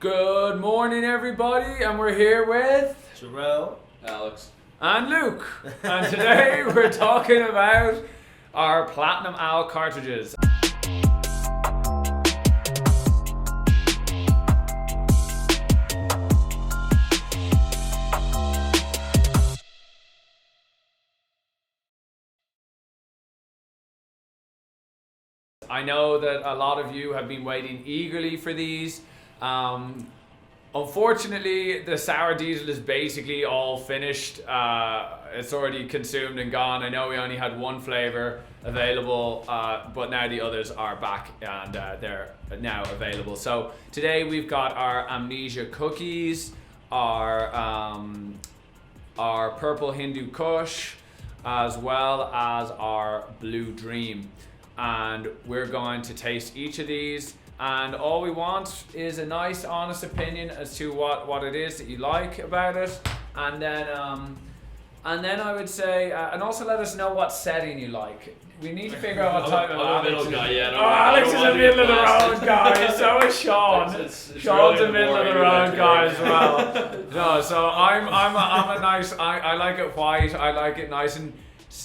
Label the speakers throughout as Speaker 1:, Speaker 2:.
Speaker 1: Good morning, everybody, and we're here with
Speaker 2: Jarrell,
Speaker 3: Alex,
Speaker 1: and Luke. And today we're talking about our Platinum Owl cartridges. I know that a lot of you have been waiting eagerly for these. Unfortunately, the sour diesel is basically all finished. It's already consumed and gone. I know we only had one flavor available, but now the others are back and they're now available. So today we've got our Amnesia Cookies, our Purple Hindu Kush, as well as our Blue Dream. And we're going to taste each of these, and all we want is a nice honest opinion as to what it is that you like about it, and then I would say and also let us know what setting you like. We need to figure out what type of
Speaker 3: I'm a middle guy, yeah.
Speaker 1: Alex is a middle of the road guy, so is Sean.
Speaker 3: It's
Speaker 1: Sean's
Speaker 3: really
Speaker 1: a middle of the road guy as well. No, so I'm a nice. I like it white. I like it nice, and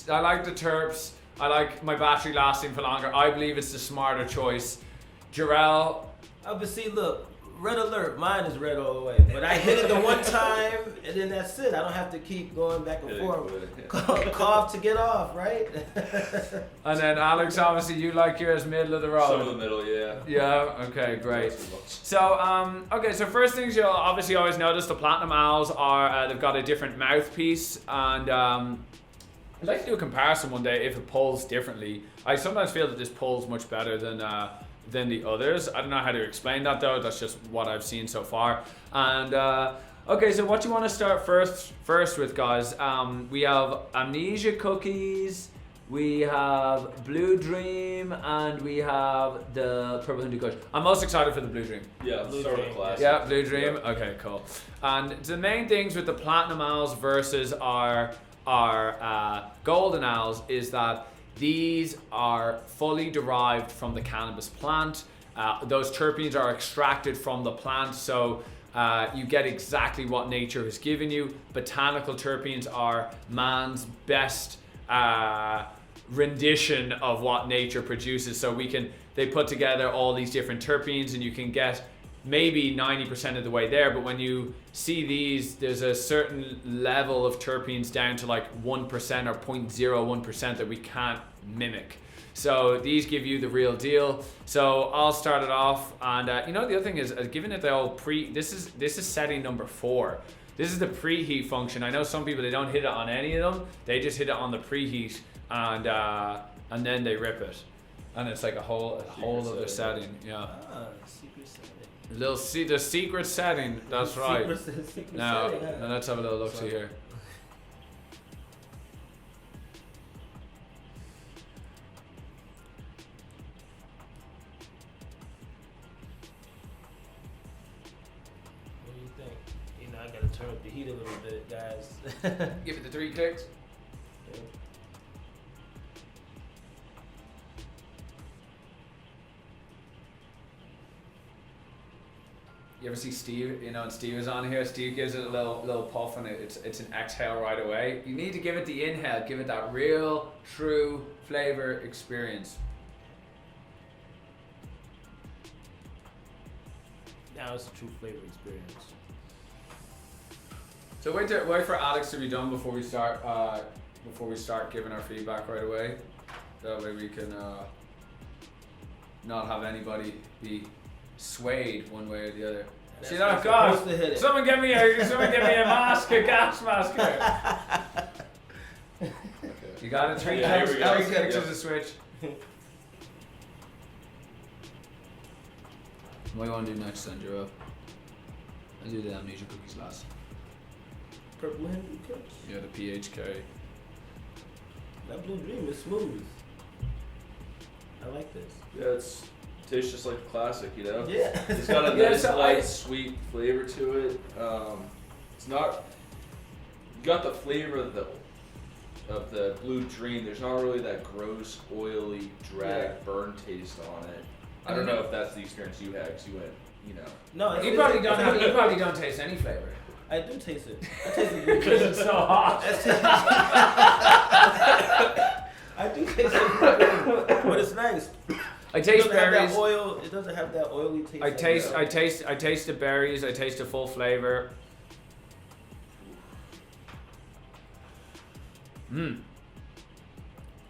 Speaker 1: I like the terps. I like my battery lasting for longer. I believe it's the smarter choice. Jarrell.
Speaker 2: but see, look, red alert. Mine is red all the way. But I hit it the one time, and then that's it. I don't have to keep going back and forth. Cough to get off, right?
Speaker 1: And then Alex, obviously you like yours middle of the road.
Speaker 3: Some of the middle, yeah.
Speaker 1: Yeah, okay, great. So, so first things you'll obviously always notice, the Platinum Owls are, they've got a different mouthpiece, and I'd like to do a comparison one day if it pulls differently. I sometimes feel that this pulls much better than the others. I don't know how to explain that though. That's just what I've seen so far. And okay, so what you want to start first with, guys? We have Amnesia Cookies, we have Blue Dream, and we have the Purple Hindu Kush. I'm most excited for the Blue Dream.
Speaker 3: Yeah, start with classic.
Speaker 1: Yeah, Blue Dream.
Speaker 3: Yeah.
Speaker 1: Okay, cool. And the main things with the Platinum Owls versus our Golden Owls is that these are fully derived from the cannabis plant. Those terpenes are extracted from the plant, so you get exactly what nature has given you. Botanical terpenes are man's best rendition of what nature produces. So they put together all these different terpenes, and you can get maybe 90% of the way there, but when you see these, there's a certain level of terpenes down to like 1% or 0.01% that we can't mimic. So these give you the real deal. So I'll start it off, and the other thing is, given that they all this is setting number 4. This is the preheat function. I know some people, they don't hit it on any of them. They just hit it on the preheat, and then they rip it, and it's like a whole other setting. Yeah.
Speaker 2: Secret setting.
Speaker 1: The secret setting, that's right.
Speaker 2: Secret
Speaker 1: Now,
Speaker 2: setting, huh?
Speaker 1: now let's have a little look see here.
Speaker 2: What do you think? I gotta turn up the heat a little bit, guys.
Speaker 1: Give it the 3 clicks.
Speaker 2: Yeah.
Speaker 1: You ever see Steve? And Steve is on here. Steve gives it a little puff, and it's an exhale right away. You need to give it the inhale. Give it that real, true flavor experience.
Speaker 2: Now it's a true flavor experience.
Speaker 1: So wait for Alex to be done before we start giving our feedback right away. That way we can not have anybody be swayed one way or the other. See that, guys? Someone give me a mask, a gas mask here. You got it. 3 clicks. 3 clicks is a switch. What do you want to do next, then, Jarrell? I'll do the Amnesia Cookies last.
Speaker 2: Purple Hindu Kush.
Speaker 1: Yeah, the PHK.
Speaker 2: That Blue Dream is smooth. I like this.
Speaker 3: Yeah, tastes just like a classic,
Speaker 2: Yeah.
Speaker 3: It's got a nice, light, sweet flavor to it. It's not. You got the flavor of the Blue Dream. There's not really that gross, oily, burn taste on it. I don't know if that's the experience you had, because you went you know.
Speaker 2: No,
Speaker 1: You probably don't taste any flavor.
Speaker 2: I do taste it. I taste it
Speaker 1: Because it's so hot.
Speaker 2: I do taste it, but it's nice.
Speaker 1: I taste
Speaker 2: It doesn't have
Speaker 1: berries.
Speaker 2: that oil. It doesn't have that oily taste.
Speaker 1: I taste the berries. I taste the full flavor.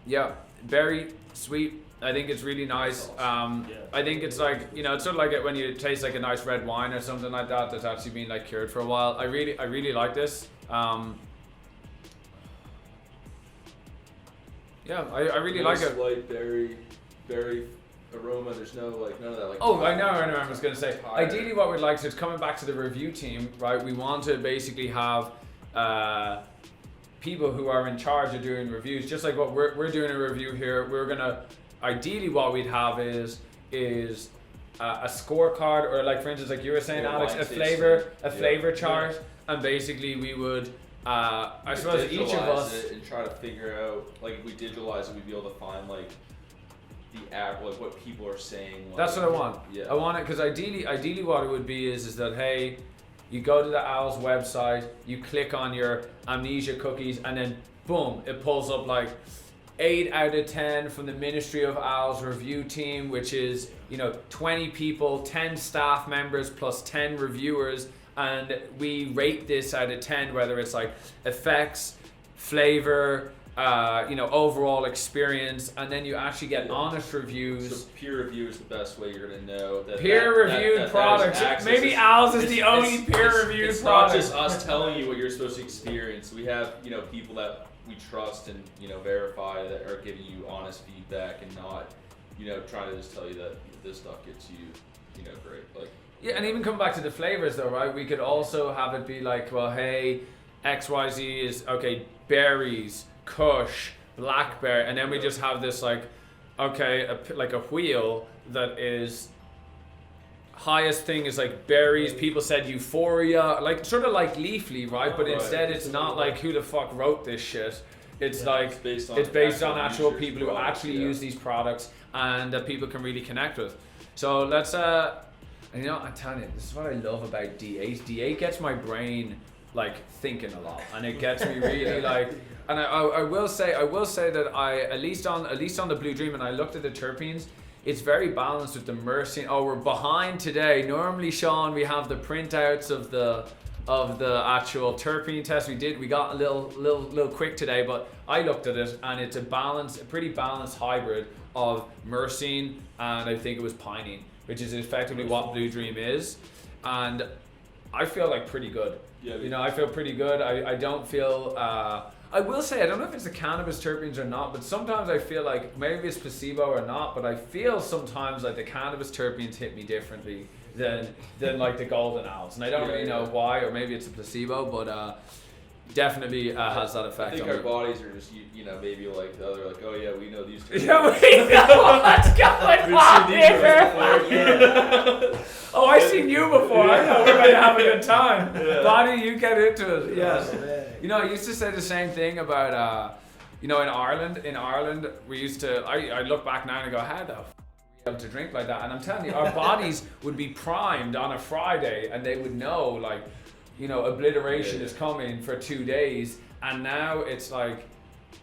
Speaker 1: Yeah, berry, sweet. I think it's really nice. I think it's like, you know, it's sort of like it when you taste like a nice red wine or something like that that's actually been like cured for a while. I really like this. Yeah, I really like it.
Speaker 3: Light berry aroma. There's no like none of that like.
Speaker 1: Oh, I know. I was gonna say. Ideally, what we'd like to is coming back to the review team, right? We want to basically have people who are in charge of doing reviews, just like what we're doing a review here. We're gonna ideally what we'd have is a scorecard, or like for instance, like you were saying, Alex, a flavor chart, and basically we would. I suppose each of us
Speaker 3: and try to figure out, like, if we digitalize it, we'd be able to find like the app, like what people are saying. Like,
Speaker 1: that's what I want.
Speaker 3: Yeah.
Speaker 1: I want it because ideally what it would be is that, hey, you go to the Owls website, you click on your Amnesia Cookies, and then boom, it pulls up like 8 out of 10 from the Ministry of Owls review team, which is, you know, 20 people, 10 staff members plus 10 reviewers. And we rate this out of 10, whether it's like effects, flavor, you know, overall experience, and then you actually get honest reviews.
Speaker 3: So peer review is the best way you're gonna know that
Speaker 1: peer-reviewed products. Maybe Owls is the only peer-reviewed product.
Speaker 3: It's not just us telling you what you're supposed to experience. We have, you know, people that we trust and, you know, verify that are giving you honest feedback and not, you know, trying to just tell you that this stuff gets you, you know, great. Like.
Speaker 1: Yeah, and even come back to the flavors though, right? We could also have it be like, well, hey, XYZ is, okay, berries, Kush, blackberry, and then we just have this like, okay, like a wheel that is, highest thing is like berries, people said euphoria, like sort of like Leafly, right? But instead it's not like who the fuck wrote this shit. It's like, it's based on actual people who actually use these products and that people can really connect with. So let's, and you know, I'm telling you, this is what I love about D8. D8 gets my brain like thinking a lot, and it gets me really like. And I will say that at least on the Blue Dream, and I looked at the terpenes, it's very balanced with the myrcene. Oh, we're behind today. Normally, Sean, we have the printouts of the actual terpene test. We got a little quick today, but I looked at it, and it's a pretty balanced hybrid of myrcene and I think it was pinene, which is effectively what Blue Dream is, and I feel like pretty good. Yeah, you know, I feel pretty good. I don't feel. I will say I don't know if it's the cannabis terpenes or not, but sometimes I feel like maybe it's placebo or not, but I feel sometimes like the cannabis terpenes hit me differently than like the golden owls, and I don't really know why, or maybe it's a placebo, but definitely has that effect.
Speaker 3: I think
Speaker 1: on
Speaker 3: our bodies are just, you know, maybe like the other, like, oh yeah, we know these two.
Speaker 1: Yeah, we know what's going on here. Oh, I've seen you before. I know we're going to have a good time. Yeah. Body, you get into it. Yes. Oh, you know, I used to say the same thing about, you know, in Ireland, we used to, I look back now and I go, how the f*** we able to drink like that? And I'm telling you, our bodies would be primed on a Friday and they would know, like, you know, obliteration is coming for 2 days, and now it's like,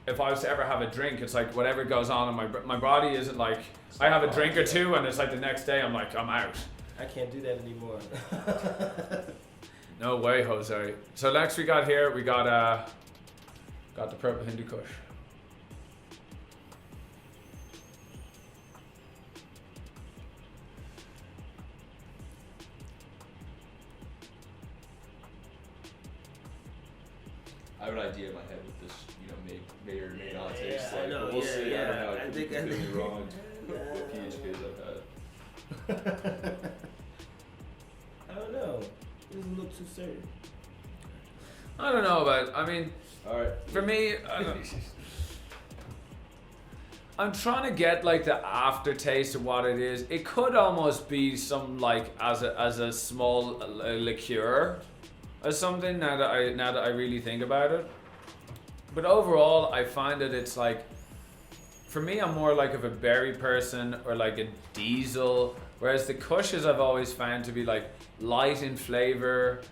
Speaker 1: if I was to ever have a drink, it's like whatever goes on in my body isn't like, I have a drink or two and it's like the next day I'm like, I'm out.
Speaker 2: I can't do that anymore.
Speaker 1: No way, Jose. So next we got the purple Hindu Kush.
Speaker 3: I have an idea in my head what this, you know, may or may not taste like.
Speaker 2: Know,
Speaker 3: but we'll see.
Speaker 2: Yeah.
Speaker 3: I don't know.
Speaker 2: I
Speaker 3: could
Speaker 2: think
Speaker 3: be completely wrong with PHKs I've had.
Speaker 2: I don't know. It doesn't look too certain.
Speaker 1: I don't know, but I mean,
Speaker 3: all right.
Speaker 1: For me, I'm trying to get like the aftertaste of what it is. It could almost be some like as a small liqueur or something. Now that I really think about it, but overall, I find that it's like, for me, I'm more like of a berry person or like a diesel Whereas the Kushes I've always found to be like light in flavor,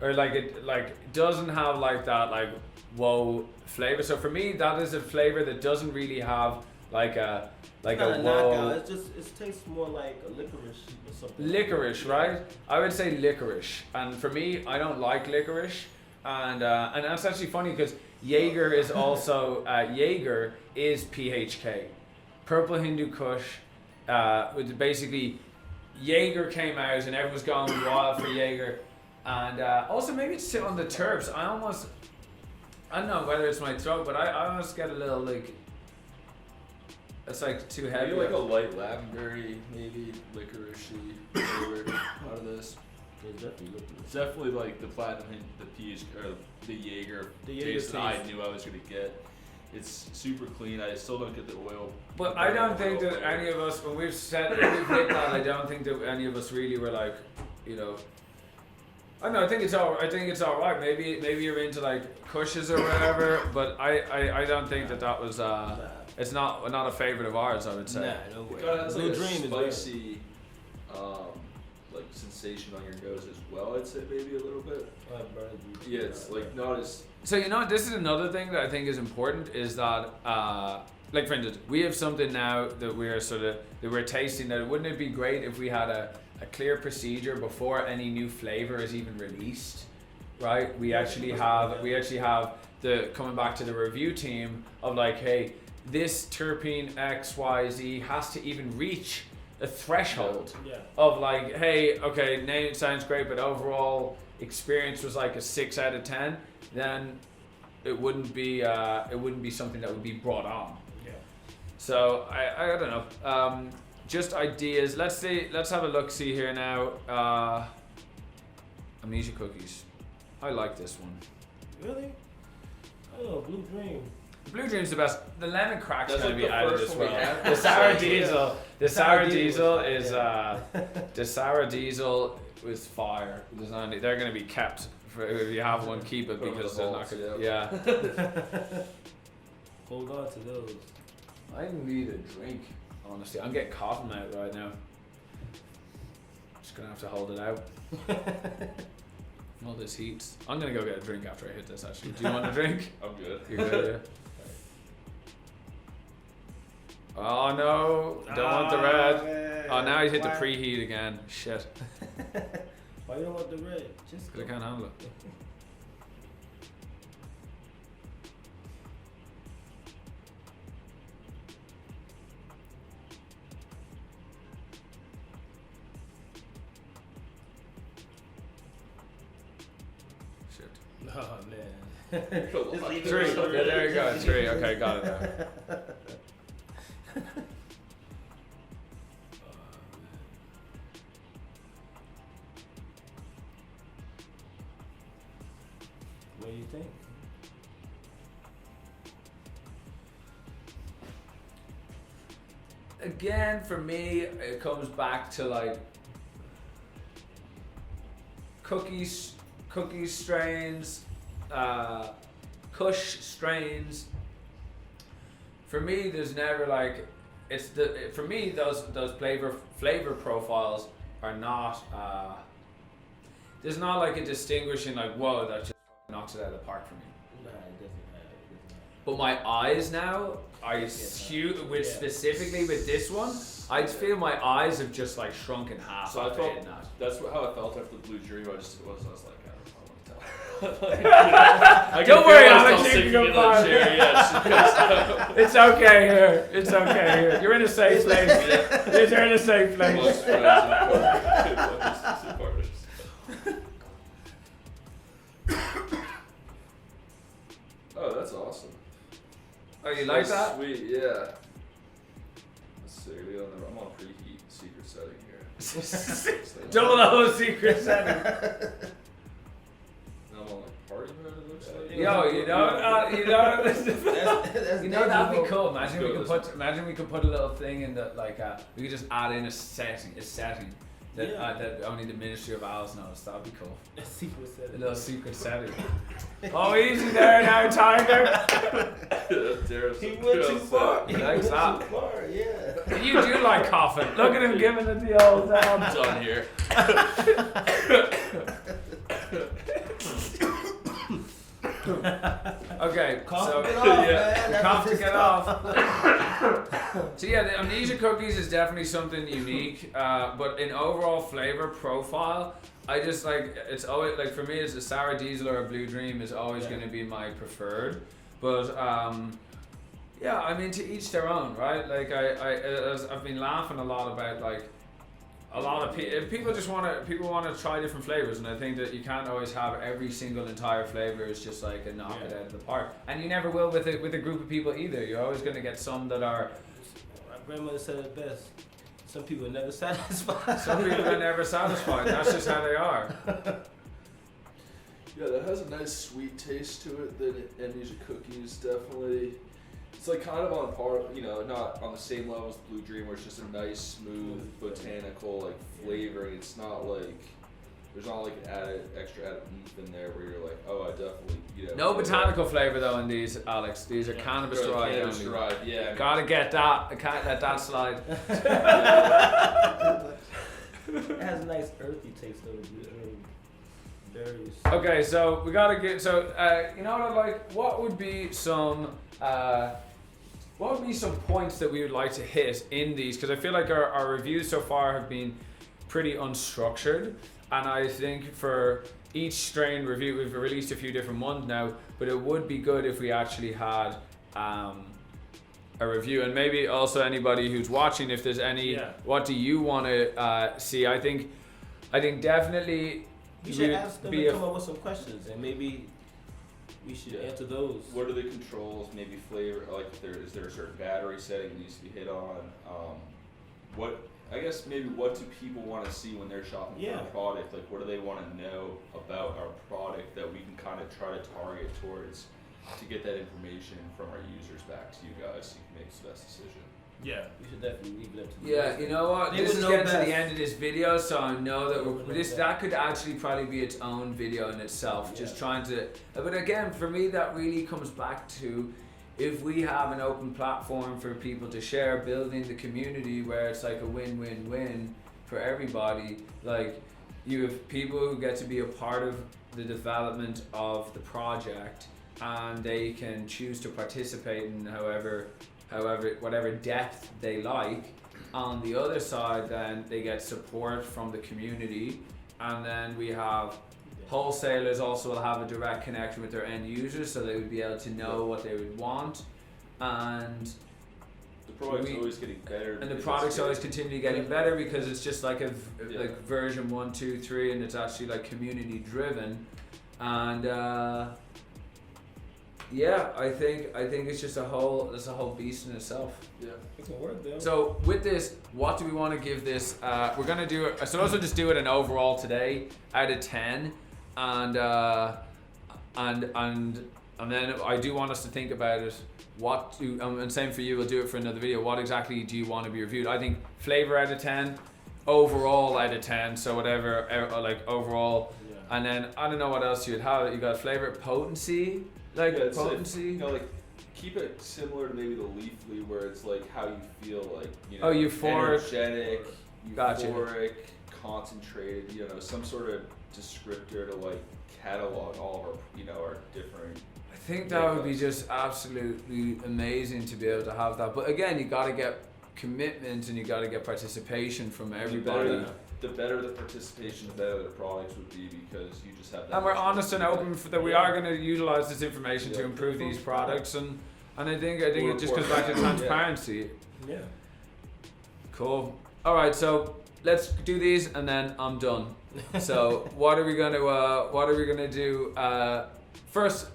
Speaker 1: or like it doesn't have like that like whoa flavor. So for me, that is a flavor that doesn't really have like a
Speaker 2: knockout.
Speaker 1: whoa.
Speaker 2: It tastes more like a licorice or something.
Speaker 1: Licorice, right? I would say licorice, and for me, I don't like licorice, and that's actually funny because Jaeger is also Jaeger is PHK, Purple Hindu Kush. With basically Jaeger came out and everyone's going wild for Jaeger, and also maybe it's on the terps. I don't know whether it's my throat, but I almost get a little like. It's like too heavy.
Speaker 3: Maybe like a light lavender, maybe licorice-y flavor out of this. It's definitely like the platinum hint, the peach or the Jaeger taste that I knew I was gonna get. It's super clean. I still don't get the oil.
Speaker 1: But I don't think that any of us, when we've hit that, I don't think that any of us really were like, you know. I don't know. I think it's all right. Maybe you're into like Kushes or whatever. But I don't think that was. It's not a favorite of ours. I would say.
Speaker 3: Nah, no way. It has like a spicy, like sensation on your nose as well. I'd say maybe a little bit. Yeah, it's like not as.
Speaker 1: So this is another thing that I think is important is that like for instance we have something now that we're tasting that wouldn't it be great if we had a clear procedure before any new flavor is even released, right? We actually have the coming back to the review team of like, hey, this terpene XYZ has to even reach a threshold of like, hey, okay, name sounds great, but overall experience was like a 6 out of 10. Then it wouldn't be something that would be brought on. Yeah. So I don't know. Just ideas. Let's have a look. See here now. Amnesia Cookies. I like this one.
Speaker 2: Really? Oh, Blue Dream.
Speaker 1: Blue Dream's the best. The lemon crack's
Speaker 3: That's
Speaker 1: gonna
Speaker 3: like
Speaker 1: be
Speaker 3: the
Speaker 1: added
Speaker 3: first
Speaker 1: as
Speaker 3: one
Speaker 1: well.
Speaker 3: we had.
Speaker 1: The sour diesel. The sour diesel
Speaker 2: was
Speaker 1: is the sour diesel was fire. They're gonna be kept. If you have one, keep it because they're not gonna. Yeah.
Speaker 2: Hold on to those.
Speaker 1: I need a drink. Honestly, I'm getting cotton out right now. Just gonna have to hold it out. All this heat. I'm gonna go get a drink after I hit this. Actually, do you want a drink?
Speaker 3: I'm good.
Speaker 1: You're good. Yeah. Oh no! Don't want the red.
Speaker 2: Man.
Speaker 1: Oh, now he hit the preheat again. Shit.
Speaker 2: Why you don't want the red? Just
Speaker 1: I can't handle it. Shit.
Speaker 2: Oh man.
Speaker 1: 3. Yeah, there you go. 3. Okay, got it now.
Speaker 2: What do you think?
Speaker 1: Again, for me, it comes back to like cookies strains, Kush strains. For me, there's never like for me those flavor profiles are not. There's not like a distinguishing like whoa that just knocks it out of the park for me.
Speaker 2: Nah, it doesn't.
Speaker 1: But my eyes now, specifically with this one, I feel my eyes have just like shrunk in half.
Speaker 3: So I
Speaker 1: after
Speaker 3: felt
Speaker 1: hitting that.
Speaker 3: that's how I felt after the Blue Dream. I was like, I don't want to tell.
Speaker 1: Don't worry, Alex, you can go
Speaker 3: fine.
Speaker 1: fine. It's okay here. It's okay here. You're in a safe place. You're in a safe place.
Speaker 3: Oh, that's awesome.
Speaker 1: Oh, you like that?
Speaker 3: Sweet, yeah. Let's see, I'm on preheat secret setting here.
Speaker 1: Double O secret setting.
Speaker 3: I'm on like party mode. It looks like.
Speaker 1: Yo, you know that'd be cool. Imagine we could put a little thing in the we could just add in a setting that only the Ministry of Owls knows. That'd be cool.
Speaker 2: A secret
Speaker 1: A
Speaker 2: setting.
Speaker 1: little secret setting. Oh, easy there now, Tiger.
Speaker 2: He went too far. He went
Speaker 1: Thanks,
Speaker 2: too
Speaker 1: that.
Speaker 2: far, yeah.
Speaker 1: You do like coughing. Look at him giving it the old
Speaker 3: Done here.
Speaker 1: Okay,
Speaker 2: Cough
Speaker 1: so
Speaker 2: to get off, man. That's
Speaker 1: cough to
Speaker 2: his
Speaker 1: get
Speaker 2: cough.
Speaker 1: off. So yeah, the Amnesia Cookies is definitely something unique, but in overall flavor profile, I just like, it's always like, for me, it's a sour diesel or a blue dream is always going to be my preferred. But yeah, I mean, to each their own, right? Like I've been laughing a lot about like a lot of people just want to try different flavors, and I think that you can't always have every single entire flavor is just like a knock it out of the park, and you never will with a group of people either. You're always going to get some that are.
Speaker 2: My grandmother said it best. Some people are never satisfied.
Speaker 1: Some people are never satisfied. That's just how they are.
Speaker 3: Yeah, that has a nice sweet taste to it. The Amnesia Cookies definitely. It's like kind of on par, you know, not on the same level as Blue Dream, where it's just a nice, smooth, botanical like flavoring. It's not like there's not like extra added oomph in there where you're like, oh, I definitely, you know.
Speaker 1: No botanical flavor though in these, Alex. These are cannabis derived.
Speaker 3: Cannabis derived, yeah. I mean,
Speaker 1: Gotta get that. I can't let that slide.
Speaker 2: It has a nice earthy taste though. Berries.
Speaker 1: Okay, so we gotta get you know what, like what would be some points that we would like to hit in these, because I feel like our reviews so far have been pretty unstructured, and I think for each strain review we've released a few different ones now, but it would be good if we actually had a review, and maybe also anybody who's watching, if there's any what do you want to see. I think definitely
Speaker 2: You should ask them to come up with some questions, and maybe we should answer those.
Speaker 3: What are the controls? Maybe flavor. Like, is there a certain battery setting that needs to be hit on? What do people want to see when they're shopping for a product? Like, what do they want to know about our product that we can kind of try to target towards to get that information from our users back to you guys so you can make the best decision?
Speaker 2: Yeah, we should definitely leave it up to
Speaker 1: Yeah, you know what?
Speaker 2: They
Speaker 1: This
Speaker 2: would
Speaker 1: is
Speaker 2: know
Speaker 1: getting to
Speaker 2: best.
Speaker 1: the end of this video, so I know
Speaker 2: They would
Speaker 1: that
Speaker 2: know
Speaker 1: that
Speaker 2: best.
Speaker 1: could actually probably be its own video in itself. Just trying to, but again, for me, that really comes back to if we have an open platform for people to share, building the community where it's like a win-win-win for everybody. Like, you have people who get to be a part of the development of the project, and they can choose to participate in whatever depth they like. On the other side, then they get support from the community, and then we have wholesalers also will have a direct connection with their end users, so they would be able to know what they would want, and
Speaker 3: the product's always getting better.
Speaker 1: And the product's always continually getting better because it's just like like version 1, 2, 3, and it's actually like community driven, and I think it's just a whole beast in itself.
Speaker 3: Yeah,
Speaker 2: It can work though.
Speaker 1: So with this, what do we want to give this? We're gonna do it. So also just do it an overall today out of 10, and then I do want us to think about it. And same for you. We'll do it for another video. What exactly do you want to be reviewed? I think flavor out of 10, overall out of 10. So whatever, like overall, and then I don't know what else you'd have. You got flavor, potency, potency.
Speaker 3: Like keep it similar to maybe the Leafly, where it's like how you feel, like
Speaker 1: euphoric,
Speaker 3: energetic,
Speaker 1: Gotcha.
Speaker 3: euphoric, concentrated. Some sort of descriptor to like catalog all of our different.
Speaker 1: I think that would be just absolutely amazing to be able to have that. But again, you got to get commitment and you got to get participation from everybody.
Speaker 3: The better the participation, the better the products would be, because you just have that.
Speaker 1: And we're honest and open that we are going to utilize this information to improve these products, and I think it just goes back to transparency.
Speaker 2: Yeah. Cool.
Speaker 1: All right, so let's do these and then I'm done. So what are we gonna do? First,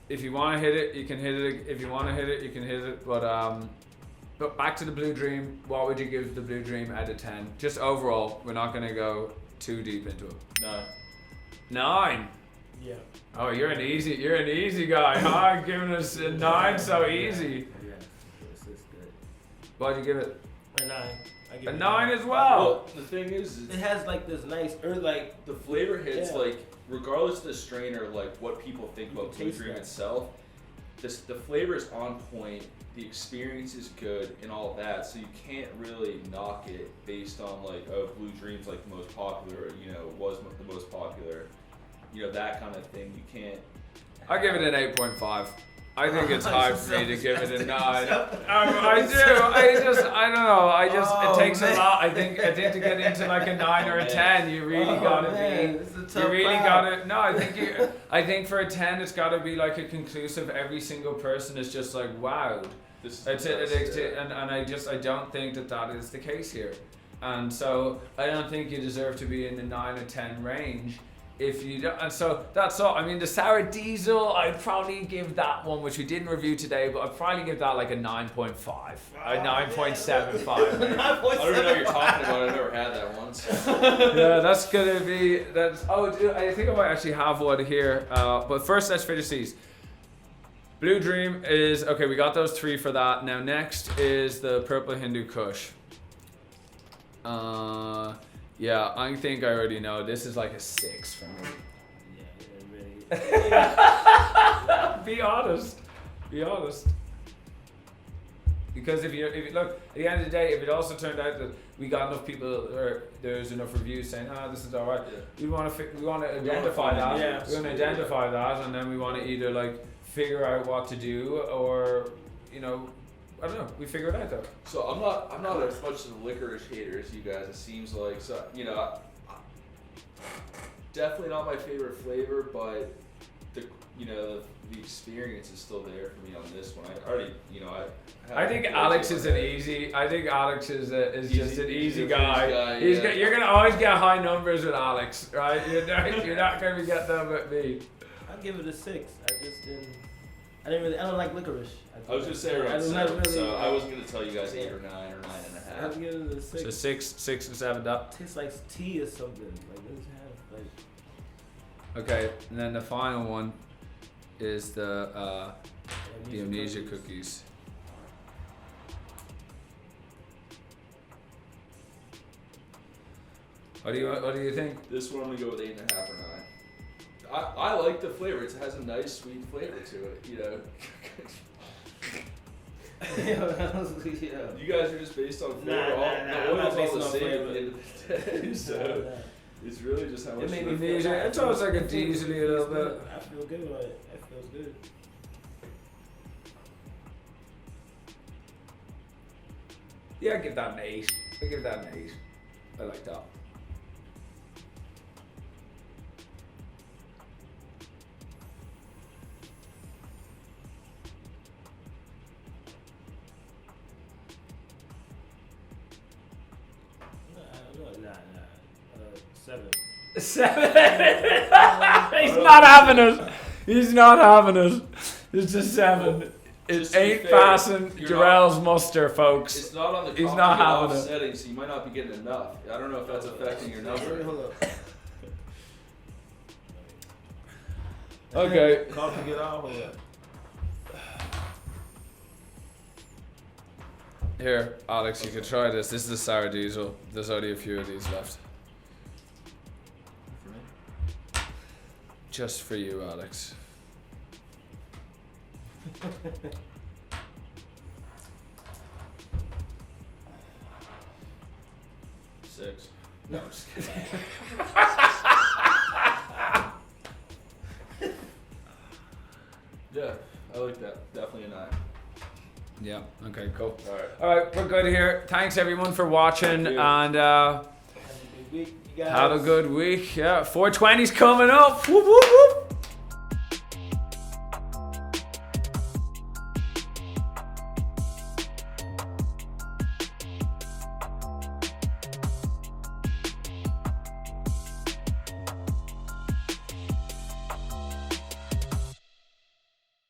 Speaker 1: if you want to hit it, you can hit it. If you want to hit it, you can hit it. But back to the Blue Dream. What would you give the Blue Dream out of 10? Just overall. We're not gonna go too deep into it. 9.
Speaker 2: Yeah.
Speaker 1: Oh, you're an easy guy, huh? Giving us a 9 so easy.
Speaker 2: Yeah. This is good.
Speaker 1: Why'd you give it?
Speaker 2: A 9. I give
Speaker 1: A
Speaker 2: it
Speaker 1: 9 as well.
Speaker 3: Well, the thing is,
Speaker 2: It has like this nice, or like
Speaker 3: the flavor hits
Speaker 2: Yeah.
Speaker 3: like regardless of the strain or like what people think
Speaker 2: You
Speaker 3: about
Speaker 2: can
Speaker 3: Blue
Speaker 2: taste
Speaker 3: Dream
Speaker 2: that.
Speaker 3: itself. The flavor is on point. The experience is good and all that, so you can't really knock it based on like, oh, Blue Dream's like the most popular, or, you know, was the most popular, you know, that kind of thing. You can't.
Speaker 1: I give it an 8.5. I think it's hard for me to give it a 9. I do. I don't know.
Speaker 2: Oh,
Speaker 1: it takes
Speaker 2: man.
Speaker 1: a lot. I think to get into like a 9 or a 10, you really gotta
Speaker 2: man,
Speaker 1: be.
Speaker 2: it's a
Speaker 1: You
Speaker 2: tough
Speaker 1: really
Speaker 2: crowd.
Speaker 1: gotta. No, I think for a 10, it's gotta be like a conclusive. Every single person is just like wowed.
Speaker 3: This is
Speaker 1: It's
Speaker 3: the
Speaker 1: it,
Speaker 3: best,
Speaker 1: it,
Speaker 3: yeah.
Speaker 1: and I don't think that is the case here, and so I don't think you deserve to be in the 9 or 10 range if you don't. And so that's all. I mean, the sour diesel, I'd probably give that one, which we didn't review today, but I'd probably give that like a 9.5, a 9.75.
Speaker 3: I don't even know what you're talking about. I've never had that once.
Speaker 1: Yeah, that's gonna be that's. Oh, dude, I think I might actually have one here. But first, let's finish these. Blue Dream is okay. We got those 3 for that. Now next is the Purple Hindu Kush. Yeah, I think I already know. This is like a 6 for me. Be honest. Be honest. Because if you look at the end of the day, if it also turned out that we got enough people or there's enough reviews saying, this is alright,
Speaker 3: Yeah.
Speaker 1: we want to identify that.
Speaker 2: Yeah.
Speaker 1: We want to identify that, and then we want to either like figure out what to do, or you know, I don't know. We figure it out though.
Speaker 3: So I'm not as much of a licorice hater as you guys. It seems like, so you know, definitely not my favorite flavor, but the experience is still there for me on this one. I already, you know,
Speaker 1: I think Alex is Alex is just an easy guy.
Speaker 3: Yeah.
Speaker 1: You're gonna always get high numbers with Alex, right? You're not gonna get them with me.
Speaker 2: I'd give it a 6. I don't like licorice.
Speaker 3: I was gonna say around 7, so I wasn't gonna tell you guys 8 or 9 or 9.5.
Speaker 2: I'd give it a 6.
Speaker 1: So 6 and 7 up.
Speaker 2: Tastes like tea or something. Like what does it have? Like
Speaker 1: Okay, and then the final one is the Amnesia Cookies. What do you think?
Speaker 3: This one I'm gonna go with 8.5 or 9. I like the flavor. It has a nice sweet flavor to it. You know. You guys are just based on flavor.
Speaker 2: Nah,
Speaker 3: The
Speaker 2: I'm not
Speaker 3: oil's
Speaker 2: based
Speaker 3: all the
Speaker 2: on
Speaker 3: same
Speaker 2: flavor.
Speaker 3: at the end of the day. So it's really just how much.
Speaker 2: It made me
Speaker 3: flavor.
Speaker 2: feel.
Speaker 1: It's almost like a diesel-y a little bit.
Speaker 2: I feel good about it. It feels good.
Speaker 1: Yeah, I give that an 8. I give that an 8. I like that.
Speaker 2: Nah. 7.
Speaker 1: 7. He's not having it. He's not having it. It's a 7. It
Speaker 3: Just to be
Speaker 1: ain't
Speaker 3: fair,
Speaker 1: passing
Speaker 3: you're
Speaker 1: Jarrell's muster, folks.
Speaker 3: It's not on the
Speaker 1: He's
Speaker 3: coffee
Speaker 1: not
Speaker 3: off
Speaker 1: having it.
Speaker 3: setting, so you might not be getting enough. I don't know if that's affecting your number.
Speaker 2: Hold up.
Speaker 1: Okay.
Speaker 2: Coffee get off. Hold up.
Speaker 1: Here, Alex, you can try this. This is a sour diesel. There's only a few of these left.
Speaker 3: For me?
Speaker 1: Just for you, Alex.
Speaker 3: Six. No, I'm just kidding. Yeah, I like that. Definitely a 9.
Speaker 1: Yeah. Okay. Cool.
Speaker 3: All right.
Speaker 1: All right, we're good here. Thanks everyone for watching,
Speaker 3: Thank you.
Speaker 1: and
Speaker 2: Have a good week, you guys.
Speaker 1: have a good week. Yeah, 420's coming up. Whoop, whoop, whoop.